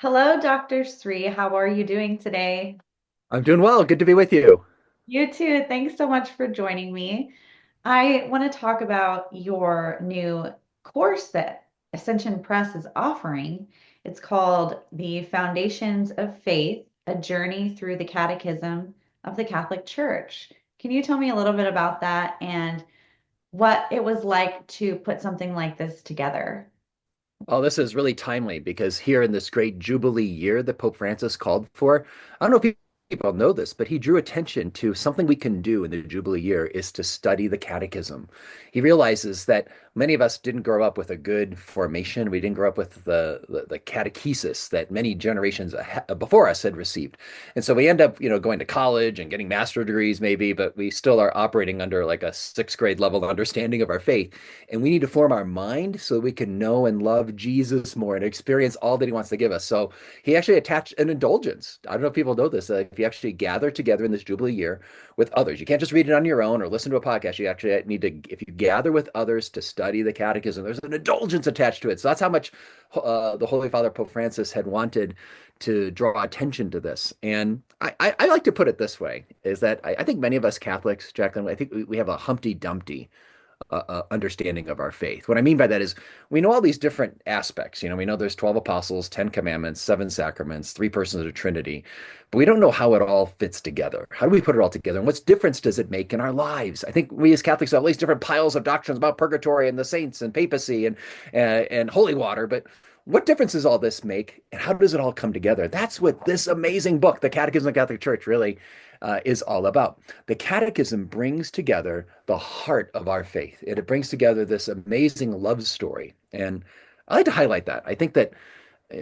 Hello, Dr. Sri. How are you doing today? I'm doing well. Good to be with you. You too. Thanks so much for joining me. I want to talk about your new course that Ascension Press is offering. It's called The Foundations of Faith, A Journey Through the Catechism of the Catholic Church. Can you tell me a little bit about that and what it was like to put something like this together? Well, this is really timely because here in this great Jubilee year that Pope Francis called for, I don't know if people know this, but he drew attention to something we can do in the Jubilee year is to study the Catechism. He realizes that many of us didn't grow up with a good formation. We didn't grow up with the catechesis that many generations before us had received. And so we end up, going to college and getting master's degrees maybe, but we still are operating under like a sixth grade level understanding of our faith. And we need to form our mind so we can know and love Jesus more and experience all that he wants to give us. So he actually attached an indulgence. I don't know if people know this. If you actually gather together in this Jubilee year with others, you can't just read it on your own or listen to a podcast. You actually need to, if you gather with others to study the catechism, there's an indulgence attached to it. So that's how much the Holy Father Pope Francis had wanted to draw attention to this. And I like to put it this way, is that I think many of us Catholics, Jacqueline, I think we have a Humpty Dumpty understanding of our faith. What I mean by that is we know all these different aspects. We know there's 12 apostles, 10 commandments, seven sacraments, three persons of the Trinity, but we don't know how it all fits together. How do we put it all together? And what difference does it make in our lives? I think we as Catholics have all these different piles of doctrines about purgatory and the saints and papacy and holy water, but what difference does all this make, and how does it all come together? That's what this amazing book, The Catechism of the Catholic Church, really is all about. The Catechism brings together the heart of our faith. It brings together this amazing love story. And I like to highlight that. I think that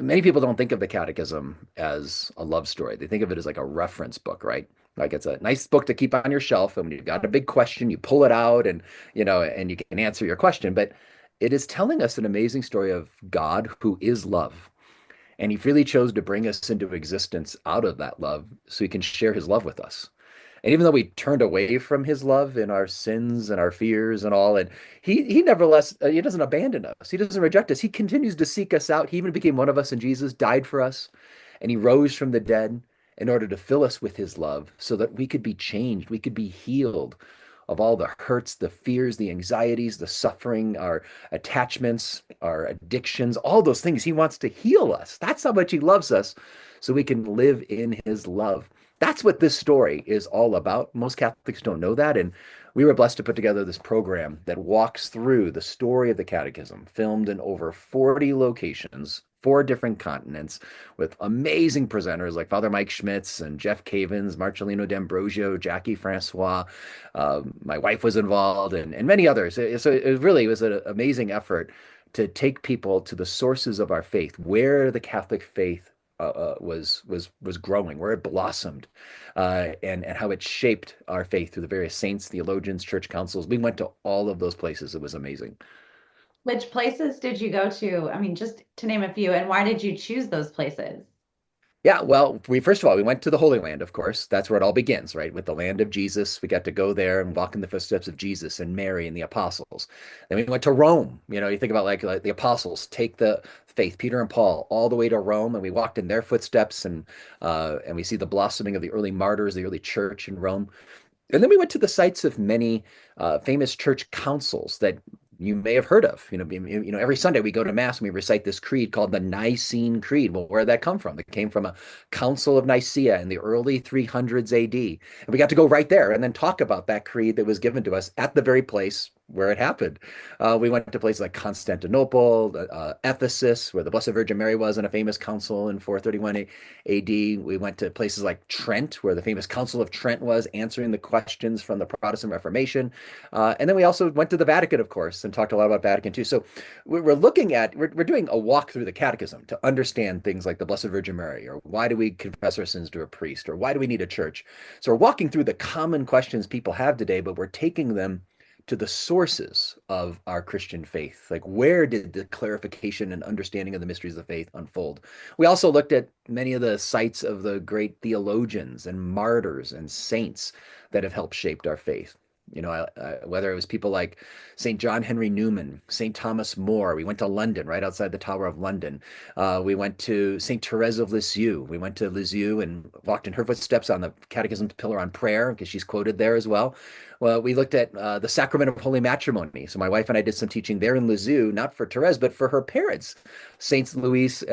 many people don't think of the Catechism as a love story. They think of it as like a reference book, right? Like it's a nice book to keep on your shelf. And when you've got a big question, you pull it out and you can answer your question. But it is telling us an amazing story of God who is love. And he freely chose to bring us into existence out of that love so he can share his love with us. And even though we turned away from his love in our sins and our fears and all, and he nevertheless, he doesn't abandon us. He doesn't reject us. He continues to seek us out. He even became one of us in Jesus, died for us, and he rose from the dead in order to fill us with his love so that we could be changed. We could be healed of all the hurts, the fears, the anxieties, the suffering, our attachments, our addictions, all those things. He wants to heal us. That's how much he loves us so we can live in his love. That's what this story is all about. Most Catholics don't know that. And we were blessed to put together this program that walks through the story of the Catechism, filmed in over 40 locations, four different continents, with amazing presenters like Father Mike Schmitz and Jeff Cavins, Marcellino D'Ambrosio, Jackie Francois. My wife was involved, and many others. So it really was an amazing effort to take people to the sources of our faith, where the Catholic faith was growing, where it blossomed, and how it shaped our faith through the various saints, theologians, church councils. We went to all of those places. It was amazing. Which places did you go to? I mean, just to name a few, and why did you choose those places? Yeah, well, we first of all we went to the Holy Land, of course. That's where it all begins, right? With the land of Jesus. We got to go there and walk in the footsteps of Jesus and Mary and the apostles. Then we went to Rome. You think about like the apostles take the faith, Peter and Paul, all the way to Rome, and we walked in their footsteps, and we see the blossoming of the early martyrs, the early church in Rome. And then we went to the sites of many famous church councils that you may have heard of. Every Sunday we go to Mass and we recite this creed called the Nicene Creed. Well, where did that come from? It came from a Council of Nicaea in the early 300s AD. And we got to go right there and then talk about that creed that was given to us at the very place where it happened. We went to places like Constantinople, Ephesus, where the Blessed Virgin Mary was in a famous council in 431 AD. We went to places like Trent, where the famous Council of Trent was, answering the questions from the Protestant Reformation. And then we also went to the Vatican, of course, and talked a lot about Vatican too. So we're doing a walk through the Catechism to understand things like the Blessed Virgin Mary, or why do we confess our sins to a priest, or why do we need a church? So we're walking through the common questions people have today, but we're taking them to the sources of our Christian faith. Like, where did the clarification and understanding of the mysteries of faith unfold? We also looked at many of the sites of the great theologians and martyrs and saints that have helped shaped our faith. Whether it was people like St. John Henry Newman, St. Thomas More. We went to London, right outside the Tower of London. We went to St. Therese of Lisieux. We went to Lisieux and walked in her footsteps on the Catechism's pillar on prayer, because she's quoted there as well. Well, we looked at the sacrament of holy matrimony. So my wife and I did some teaching there in Lisieux, not for Therese, but for her parents, Saints Louis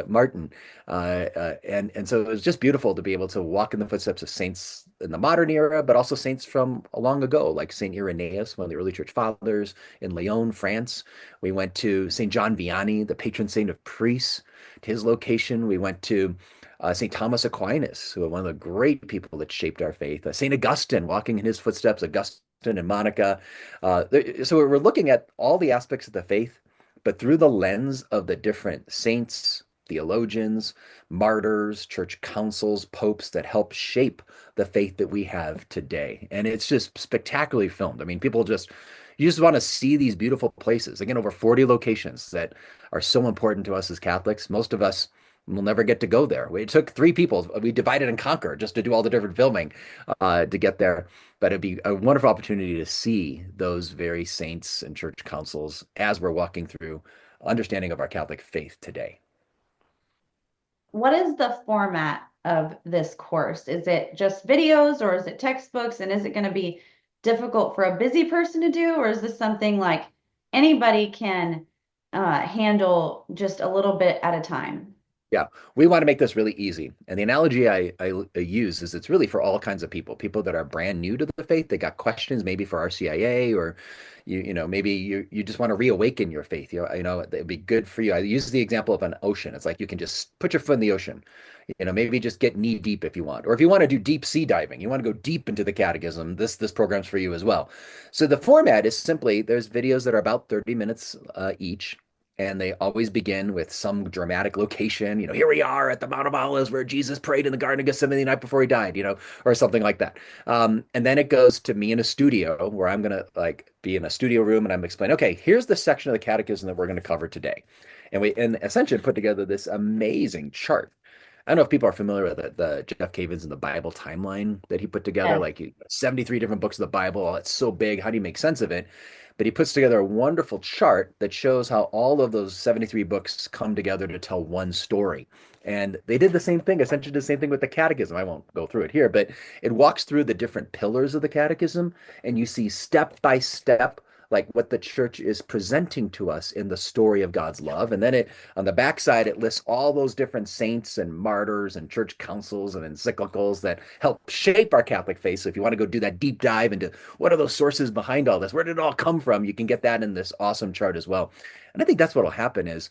Martin. And so it was just beautiful to be able to walk in the footsteps of saints in the modern era, but also saints from long ago, like Saint Irenaeus, one of the early church fathers in Lyon, France. We went to Saint John Vianney, the patron saint of priests, to his location. We went to St. Thomas Aquinas, who was one of the great people that shaped our faith. St. Augustine, walking in his footsteps, Augustine and Monica. So we're looking at all the aspects of the faith, but through the lens of the different saints, theologians, martyrs, church councils, popes that help shape the faith that we have today. And it's just spectacularly filmed. I mean, you just want to see these beautiful places. Again, over 40 locations that are so important to us as Catholics. Most of us will never get to go there. It took three people. We divided and conquered just to do all the different filming to get there. But it'd be a wonderful opportunity to see those very saints and church councils as we're walking through understanding of our Catholic faith today. What is the format of this course? Is it just videos or is it textbooks? And is it going to be difficult for a busy person to do? Or is this something like anybody can handle just a little bit at a time? Yeah, we want to make this really easy. And the analogy I use is it's really for all kinds of people that are brand new to the faith. They got questions maybe for RCIA, or maybe you just want to reawaken your faith. It'd be good for you. I use the example of an ocean. It's like you can just put your foot in the ocean. Maybe just get knee deep if you want. Or if you want to do deep sea diving, you want to go deep into the catechism, this program's for you as well. So the format is simply there's videos that are about 30 minutes each, and they always begin with some dramatic location. Here we are at the Mount of Olives where Jesus prayed in the Garden of Gethsemane the night before he died, or something like that. And then it goes to me in a studio where I'm gonna like be in a studio room and I'm explaining, okay, here's the section of the Catechism that we're going to cover today. And we in Ascension put together this amazing chart. I don't know if people are familiar with the Jeff Cavins and the Bible timeline that he put together, Yes. like 73 different books of the Bible. Oh, it's so big. How do you make sense of it? But he puts together a wonderful chart that shows how all of those 73 books come together to tell one story. And they did the same thing, essentially the same thing with the catechism. I won't go through it here, but it walks through the different pillars of the catechism, and you see step by step like what the church is presenting to us in the story of God's love. And then it on the backside, it lists all those different saints and martyrs and church councils and encyclicals that help shape our Catholic faith. So if you want to go do that deep dive into what are those sources behind all this, where did it all come from, you can get that in this awesome chart as well. And I think that's what will happen is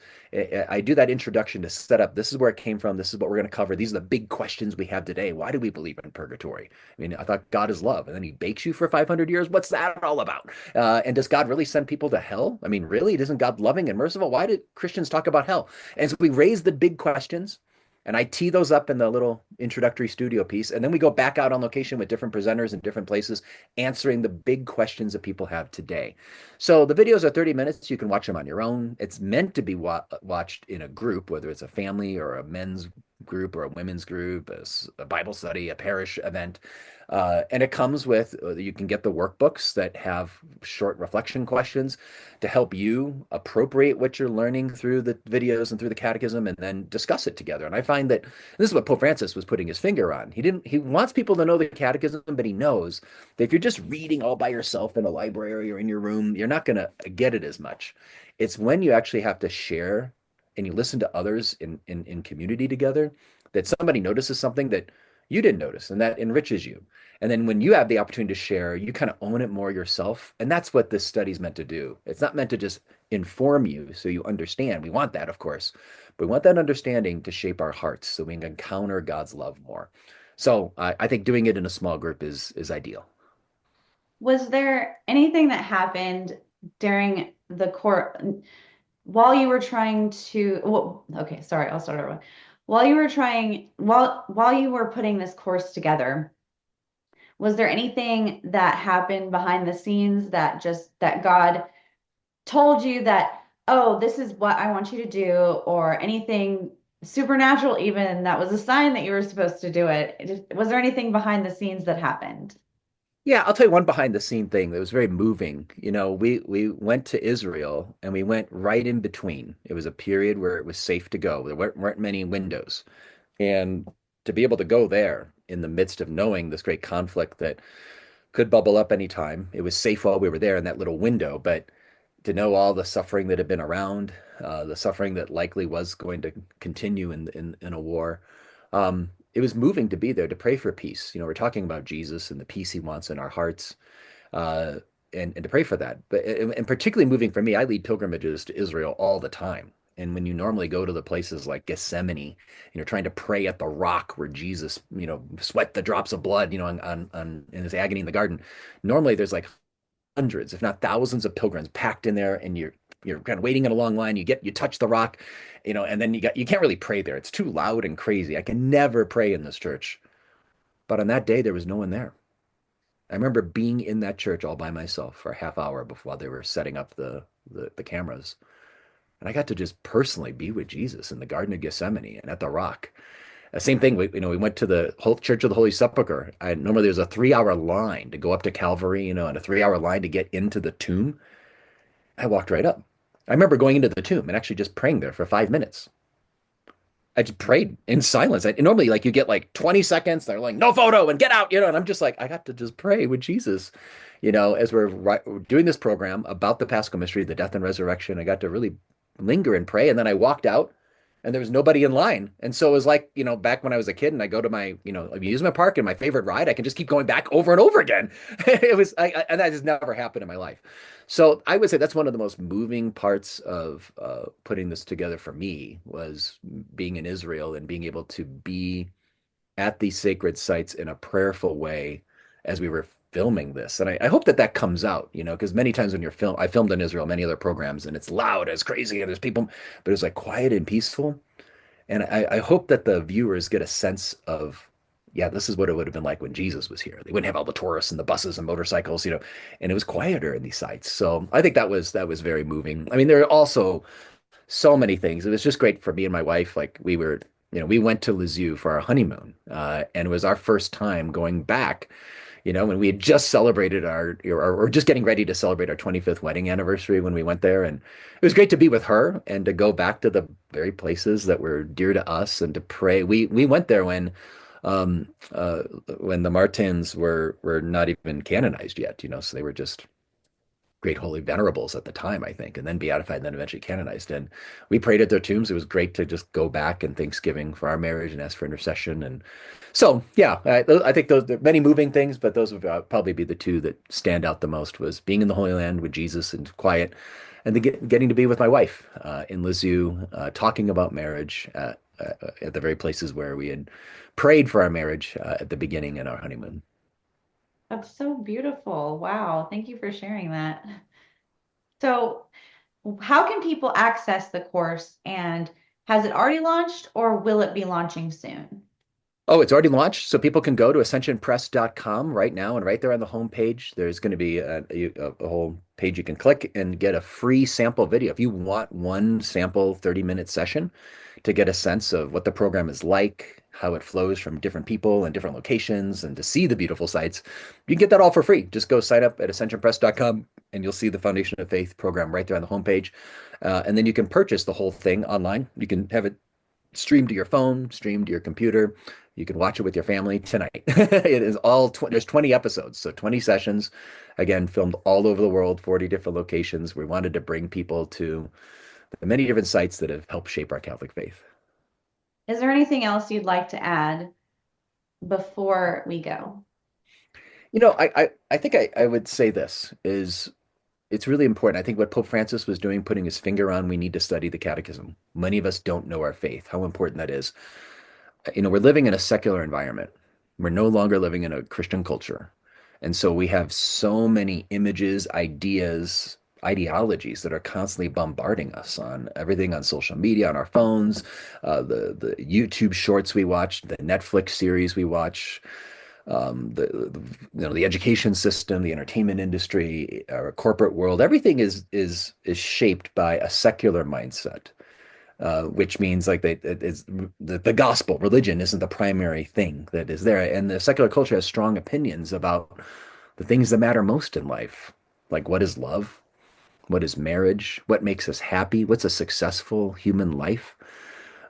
I do that introduction to set up, this is where it came from, this is what we're going to cover, these are the big questions we have today. Why do we believe in purgatory? I mean, I thought God is love, and then he bakes you for 500 years. What's that all about? And does God really send people to hell? I mean, really? Isn't God loving and merciful? Why did Christians talk about hell? And so we raise the big questions, and I tee those up in the little introductory studio piece. And then we go back out on location with different presenters in different places, answering the big questions that people have today. So the videos are 30 minutes. You can watch them on your own. It's meant to be watched in a group, whether it's a family or a men's group or a women's group, a Bible study, a parish event. And it comes with, you can get the workbooks that have short reflection questions to help you appropriate what you're learning through the videos and through the catechism, and then discuss it together. And I find that this is what Pope Francis was putting his finger on. He wants people to know the catechism, but he knows that if you're just reading all by yourself in a library or in your room, you're not going to get it as much. It's when you actually have to share and you listen to others in community together that somebody notices something that you didn't notice, and that enriches you. And then when you have the opportunity to share, you kind of own it more yourself. And that's what this study is meant to do. It's not meant to just inform you so you understand. We want that, of course, but we want that understanding to shape our hearts so we can encounter God's love more. So I think doing it in a small group is ideal. Was there anything that happened during the court while you were trying to, well, okay, sorry, I'll start over. While you were putting this course together, was there anything that happened behind the scenes that God told you that, oh, this is what I want you to do, or anything supernatural even that was a sign that you were supposed to do it? Was there anything behind the scenes that happened? Yeah, I'll tell you one behind the scene thing that was very moving. We went to Israel and we went right in between. It was a period where it was safe to go. There weren't many windows. And to be able to go there in the midst of knowing this great conflict that could bubble up anytime, it was safe while we were there in that little window. But to know all the suffering that had been around, the suffering that likely was going to continue in a war, it was moving to be there to pray for peace. We're talking about Jesus and the peace he wants in our hearts, uh, and to pray for that. But and particularly moving for me, I lead pilgrimages to Israel all the time. And when you normally go to the places like Gethsemane, trying to pray at the rock where Jesus, sweat the drops of blood, on in his agony in the garden, normally there's like hundreds, if not thousands of pilgrims packed in there, and you're kind of waiting in a long line. You touch the rock, and then you can't really pray there. It's too loud and crazy. I can never pray in this church. But on that day, there was no one there. I remember being in that church all by myself for a half hour before they were setting up the cameras. And I got to just personally be with Jesus in the Garden of Gethsemane and at the rock. Same thing. We went to the whole Church of the Holy Sepulchre. Normally there's a 3 hour line to go up to Calvary, and a 3 hour line to get into the tomb. I walked right up. I remember going into the tomb and actually just praying there for 5 minutes. I just prayed in silence. Normally, like you get like 20 seconds, they're like, no photo and get out, and I'm just like, I got to just pray with Jesus, as we're doing this program about the Paschal mystery, the death and resurrection. I got to really linger and pray. And then I walked out and there was nobody in line. And so it was like, back when I was a kid and I go to my, amusement park and my favorite ride, I can just keep going back over and over again. And that has never happened in my life. So I would say that's one of the most moving parts of putting this together for me was being in Israel and being able to be at these sacred sites in a prayerful way as we were filming this. And I hope that that comes out, because many times when I filmed in Israel, many other programs, and it's loud, it's crazy, and there's people, but it's like quiet and peaceful. And I hope that the viewers get a sense of, yeah, this is what it would have been like when Jesus was here. They wouldn't have all the tourists and the buses and motorcycles, and it was quieter in these sites. So I think that was very moving. I mean, there are also so many things. It was just great for me and my wife. Like we went to Lisieux for our honeymoon, and it was our first time going back. When we had just celebrated or just getting ready to celebrate our 25th wedding anniversary when we went there, and it was great to be with her and to go back to the very places that were dear to us and to pray. We went there um, when the Martins were not even canonized yet, so they were just great holy venerables at the time, I think, and then beatified and then eventually canonized. And we prayed at their tombs. It was great to just go back and Thanksgiving for our marriage and ask for intercession. And so, yeah, I think there are many moving things, but those would probably be the two that stand out the most was being in the Holy Land with Jesus and quiet, and then getting to be with my wife in Lisieux, talking about marriage at the very places where we had prayed for our marriage at the beginning in our honeymoon. That's so beautiful. Wow. Thank you for sharing that. So, how can people access the course and has it already launched or will it be launching soon? Oh, it's already launched, so people can go to ascensionpress.com right now, and right there on the homepage, there's going to be a whole page you can click and get a free sample video. If you want one sample 30-minute session to get a sense of what the program is like, how it flows from different people and different locations, and to see the beautiful sites, you can get that all for free. Just go sign up at ascensionpress.com, and you'll see the Foundation of Faith program right there on the homepage. And then you can purchase the whole thing online. You can have it stream to your phone, stream to your computer. You can watch it with your family tonight. It is there's 20 episodes, so 20 sessions, again, filmed all over the world, 40 different locations. We wanted to bring people to the many different sites that have helped shape our Catholic faith. Is there anything else you'd like to add before we go? I think I would say this is it's really important. I think what Pope Francis was doing, putting his finger on, we need to study the catechism. Many of us don't know our faith, how important that is. We're living in a secular environment. We're no longer living in a Christian culture. And so we have so many images, ideas, ideologies that are constantly bombarding us on everything on social media, on our phones, the YouTube shorts we watch, the Netflix series we watch, the education system, the entertainment industry, our corporate world. Everything is shaped by a secular mindset, which means like the gospel, religion isn't the primary thing that is there. And the secular culture has strong opinions about the things that matter most in life, like what is love? What is marriage? What makes us happy? What's a successful human life?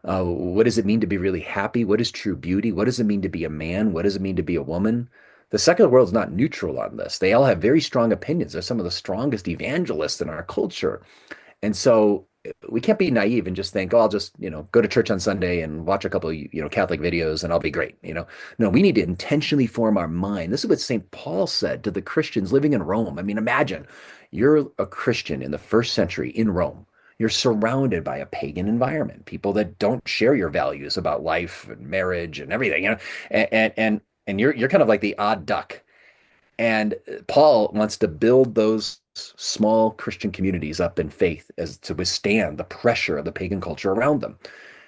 What does it mean to be really happy? What is true beauty? What does it mean to be a man? What does it mean to be a woman? The secular world is not neutral on this. They all have very strong opinions. They're some of the strongest evangelists in our culture. And so we can't be naive and just think, oh, I'll just, go to church on Sunday and watch a couple of, Catholic videos and I'll be great. No, we need to intentionally form our mind. This is what St. Paul said to the Christians living in Rome. I mean, imagine you're a Christian in the first century in Rome. You're surrounded by a pagan environment, people that don't share your values about life and marriage and everything, and you're kind of like the odd duck. And Paul wants to build those small Christian communities up in faith as to withstand the pressure of the pagan culture around them.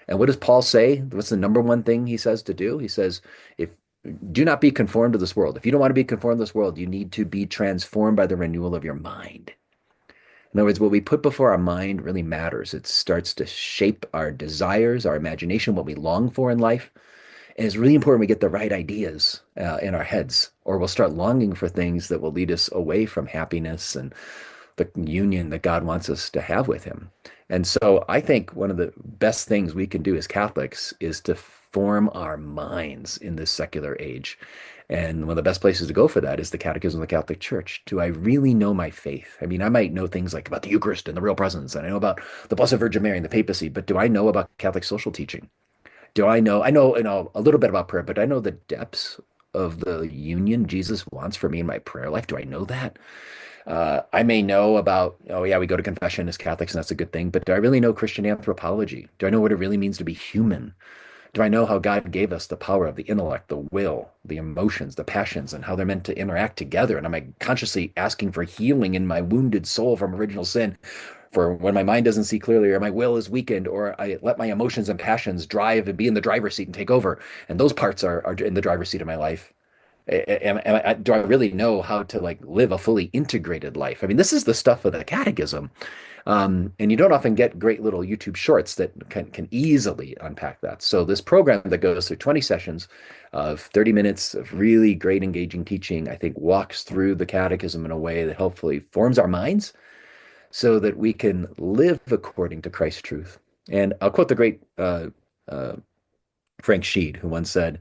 And what does Paul say? What's the number one thing he says to do? He says, if do not be conformed to this world. If you don't want to be conformed to this world, you need to be transformed by the renewal of your mind. In other words, what we put before our mind really matters. It starts to shape our desires, our imagination, what we long for in life. And it's really important we get the right ideas in our heads, or we'll start longing for things that will lead us away from happiness and the union that God wants us to have with Him. And so I think one of the best things we can do as Catholics is to form our minds in this secular age. And one of the best places to go for that is the Catechism of the Catholic Church. Do I really know my faith? I mean, I might know things like about the Eucharist and the Real Presence, and I know about the Blessed Virgin Mary and the papacy, but do I know about Catholic social teaching? Do I know? I know, a little bit about prayer, but I know the depths of the union Jesus wants for me in my prayer life. Do I know that? I may know about, oh yeah, we go to confession as Catholics and that's a good thing, but do I really know Christian anthropology? Do I know what it really means to be human? Do I know how God gave us the power of the intellect, the will, the emotions, the passions, and how they're meant to interact together? And am I consciously asking for healing in my wounded soul from original sin for when my mind doesn't see clearly or my will is weakened or I let my emotions and passions drive and be in the driver's seat and take over? And those parts are in the driver's seat of my life. Do I really know how to like live a fully integrated life? I mean, this is the stuff of the catechism. And you don't often get great little YouTube shorts that can easily unpack that. So this program that goes through 20 sessions of 30 minutes of really great engaging teaching, I think walks through the catechism in a way that hopefully forms our minds so that we can live according to Christ's truth. And I'll quote the great uh, Frank Sheed, who once said,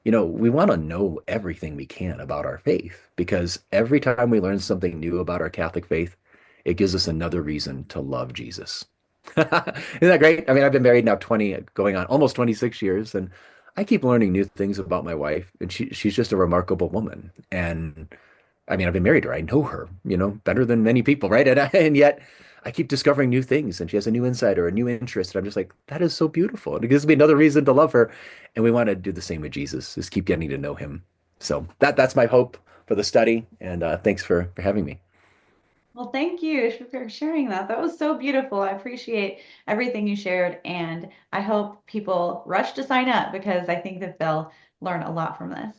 we want to know everything we can about our faith because every time we learn something new about our Catholic faith, it gives us another reason to love Jesus. Isn't that great? I mean, I've been married now 20, going on almost 26 years, and I keep learning new things about my wife, and she's just a remarkable woman. And I mean, I've been married to her. I know her, better than many people, right? And yet I keep discovering new things and she has a new insight or a new interest. And I'm just like, that is so beautiful. And it gives me another reason to love her. And we want to do the same with Jesus, just keep getting to know him. So that's my hope for the study. And thanks for having me. Well, thank you for sharing that. That was so beautiful. I appreciate everything you shared, and I hope people rush to sign up because I think that they'll learn a lot from this.